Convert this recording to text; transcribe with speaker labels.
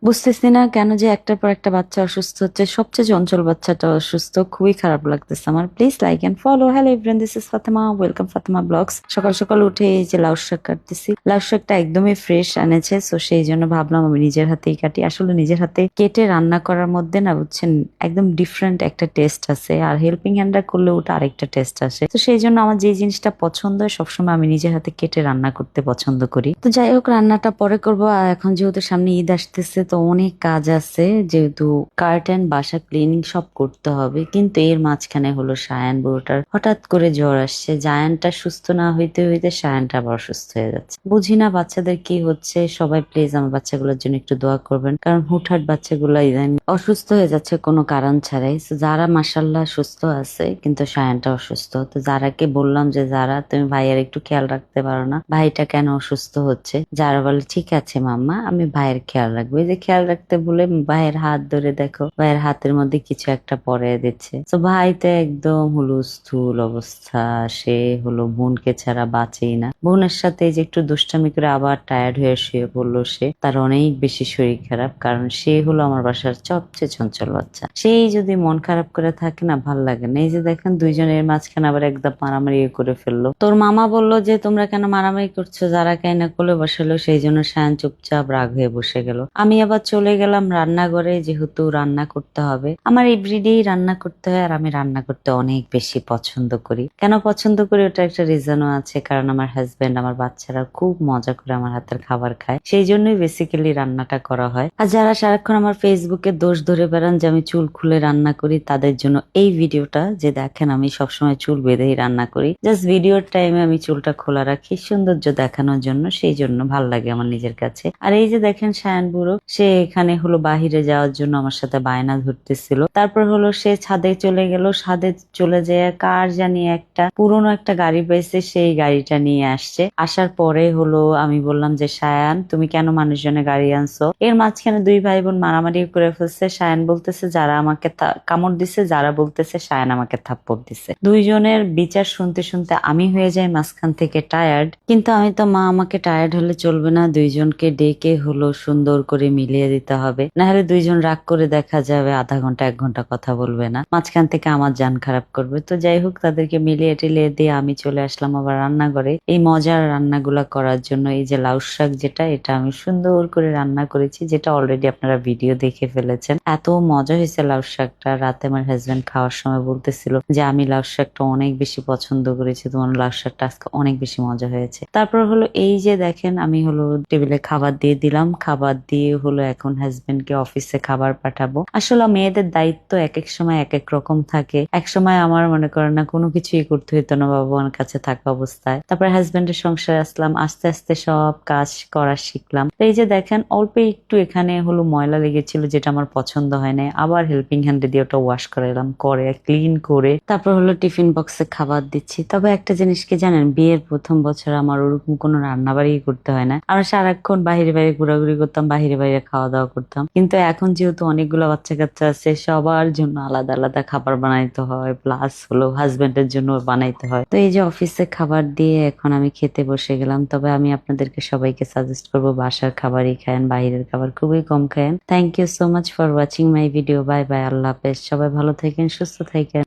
Speaker 1: বুঝতেছি না কেন যে একটার পর একটা বাচ্চা অসুস্থ হচ্ছে, সবচেয়ে চঞ্চল বাচ্চাটা অসুস্থ, খুবই খারাপ লাগতেছে আমার। Please like and follow. Hello everyone, this is Fatema, welcome Fatema blogs. সকাল সকাল উঠে এই যে লাউ শাক কাটতেছি। লাউ শাকটা একদমই ফ্রেশ এনেছে, সো সেই জন্য ভাবলাম আমি নিজের হাতেই কাটি। আসলে নিজের হাতে কেটে রান্না করার মধ্যে না, বুঝছেন, একদম ডিফারেন্ট একটা টেস্ট আছে, আর হেল্পিং হ্যান্ডরা করলে ওটা আরেকটা টেস্ট আসে। তো সেই জন্য আমার যে জিনিসটা পছন্দ হয় সবসময় আমি নিজের হাতে কেটে রান্না করতে পছন্দ করি। তো যাই হোক, রান্নাটা পরে করবো। আর এখন যেহেতু সামনে ঈদ আসতেছে, তো অনেক কাজ আছে, যেহেতু কার্টেন বাসা ক্লিনিং সব করতে হবে। কিন্তু এর মাঝখানে হলো সায়ান বুড়োটার হঠাৎ করে জ্বর আসছে। জায়ানটা সুস্থ না হইতে হইতে সায়ানটা আবার অসুস্থ হয়ে যাচ্ছে। বুঝি না বাচ্চাদের কি হচ্ছে। সবাই প্লিজ আমার বাচ্চাগুলোর জন্য একটু দোয়া করবেন, কারণ হুটহাট বাচ্চাগুলো ইদানিং অসুস্থ হয়ে যাচ্ছে কোনো কারণ ছাড়াই। So, যারা মাসাল্লাহ সুস্থ আছে, কিন্তু সায়ানটা অসুস্থ। তো যারাকে বললাম যে যারা, তুমি ভাইয়ের একটু খেয়াল রাখতে পারো না, ভাইটা কেন অসুস্থ হচ্ছে? যারা বলে ঠিক আছে মাম্মা, আমি ভাইয়ের খেয়াল রাখবো। এই যে খেয়াল রাখতে বলে ভাইয়ের হাত ধরে দেখো, ভাইয়ের হাতের মধ্যে কিছু একটা পরে দিচ্ছে। তো ভাই তো একদম হলো স্থূল অবস্থা। সে হলো বোনকে ছাড়া বাঁচেই না। বোনের সাথে এই যে একটু দুষ্টামি করে আবার টায়ার্ড হয়ে শুয়ে পড়লো সে। তার অনেক বেশি শরীর খারাপ, কারণ সে হলো আমার বাসার সবচেয়ে চঞ্চল বাচ্চা। সেই যদি মন খারাপ করে থাকে না, ভাল লাগে না। এই যে দেখেন দুইজনের মাঝখানে আবার একদম মারামারি করে ফেললো। তোর মামা বলল যে তোমরা কেন মারামারি করছো, যারা কাইনা কোলে বসালো। সেই জন্য সায়ান চুপচাপ রাগ হয়ে বসে গেল। আমি আবার চলে গেলাম রান্নাঘরে, যেহেতু রান্না করতে হবে। আমার এভরিডেই রান্না করতে হয়, আর আমি রান্না করতে অনেক বেশি পছন্দ করি। কেন পছন্দ করি ওটা একটা রিজনও আছে, কারণ আমার হাজবেন্ড, আমার বাচ্চারা খুব মজা করে আমার হাতের খাবার খায়। সেই জন্যই বেসিক্যালি রান্নাটা করা হয়। আর যারা সারাক্ষণ আমার ফেসবুকে দোষ ধরে বেড়ান যে আমি চুল খুলে রান্না করি, তাদের জন্য এই ভিডিওটা। যে দেখেন আমি সবসময় চুল বেঁধেই রান্না করি, জাস্ট ভিডিওর টাইমে আমি চুলটা খোলা রাখি সৌন্দর্য দেখানোর জন্য। সেই জন্য ভাল লাগে আমার নিজের কাছে। আর এই যে দেখেন সায়ান বুড়ো, সে এখানে হলো বাহিরে যাওয়ার জন্য আমার সাথে বায়না ধরতেছিল। তারপর হলো সে ছাদে চলে গেল। ছাদে চলে যায় কার জানি একটা পুরোনো একটা গাড়ি পাইছে, সেই গাড়িটা নিয়ে আসছে। আসার পরে হলো আমি বললাম যে সায়ান, তুমি কেন মানুষজনের গাড়ি আনছো? এর মাঝখানে দুই ভাই বোন মারামারি করে ফেলছে। সায়ান বলতেছে যারা আমাকে কামড় দিছে, যারা বলতেছে সায়ান আমাকে থাপ্পড় দিছে। দুইজনের বিচার শুনতে শুনতে আমি হয়ে যাই মাঝখান থেকে টায়ার্ড। কিন্তু আমি তো মা, আমাকে টায়ার্ড হলে চলবে না, দুইজনকে ডেকে হলো সুন্দর করে মিলিয়ে দিতে হবে, না হলে দুইজন রাগ করে দেখা যাবে আধা ঘন্টা 1 ঘন্টা কথা বলবে না, মাঝখান থেকে আমার জান খারাপ করবে। তো যাই হোক, তাদেরকে মিলিয়ে টিলিয়ে দিয়ে আমি চলে আসলাম আবার রান্নাঘরে এই মজার রান্নাগুলা করার জন্য। এই যে লাউ শাক, যেটা এটা আমি সুন্দর করে রান্না করেছি, যেটা অলরেডি আপনারা ভিডিও দেখে ফেলেছেন। এত মজা হয়েছে লাউ শাকটা। রাতে আমার হাজবেন্ড খাওয়ার সময় বলতেছিল যে আমি লাউ শাকটা অনেক বেশি পছন্দ করেছি, তোমার লাউ শাকটা আজকে অনেক বেশি মজা হয়েছে। তারপর হলো এই যে দেখেন আমি হলো টেবিলে খাবার দিয়ে দিলাম। খাবার দিয়ে হলো এখন হাজবেন্ডকে অফিসে খাবার পাঠাবো। আসলে মেয়েদের দায়িত্ব এক এক সময় এক এক রকম থাকে। এক সময় আমার মনে করেন না কোনো কিছুই করতে হইতো না বাবা মার কাছে থাকা অবস্থায়। তারপরে হাজবেন্ডের সংসারে আসলাম, আস্তে আস্তে সব কাজ করা শিখলাম। তো এই যে দেখেন অল্প একটু এখানে হলো ময়লা লেগেছিল, যেটা আমার পছন্দ হয় না। আবার হেল্পিং হ্যান্ডে দিয়ে ওটা ওয়াশ করাইলাম, করে ক্লিন করে তারপর হলো টিফিন বক্সে খাবার দিচ্ছি। তবে একটা জিনিস কি জানেন, বিয়ের প্রথম বছর আমার ওরকম কোনো রান্না বাড়ি করতে হয় না। আমরা সারাক্ষণ বাহিরে বাইরে ঘোরাঘুরি করতাম, বাহিরে বাইরে খাওয়া দাওয়া করতাম। কিন্তু এখন যেহেতু অনেকগুলো বাচ্চা কাচ্চা আছে, সবার জন্য আলাদা আলাদা খাবার বানাইতে হয়, প্লাস হলো হাজবেন্ডের জন্য বানাইতে হয়। তো এই যে অফিসে খাবার দিয়ে এখন আমি খেতে বসে গেলাম। তবে আমি আপনাদেরকে সবাইকে সাজেস্ট করবো বাসার খাবারই খায়েন, বাইরের খাবার খুবই কম খায়েন। Thank you so much for watching my video. Bye bye, আল্লাহ হাফেজ। সবাই ভালো থাকেন, সুস্থ থাকেন।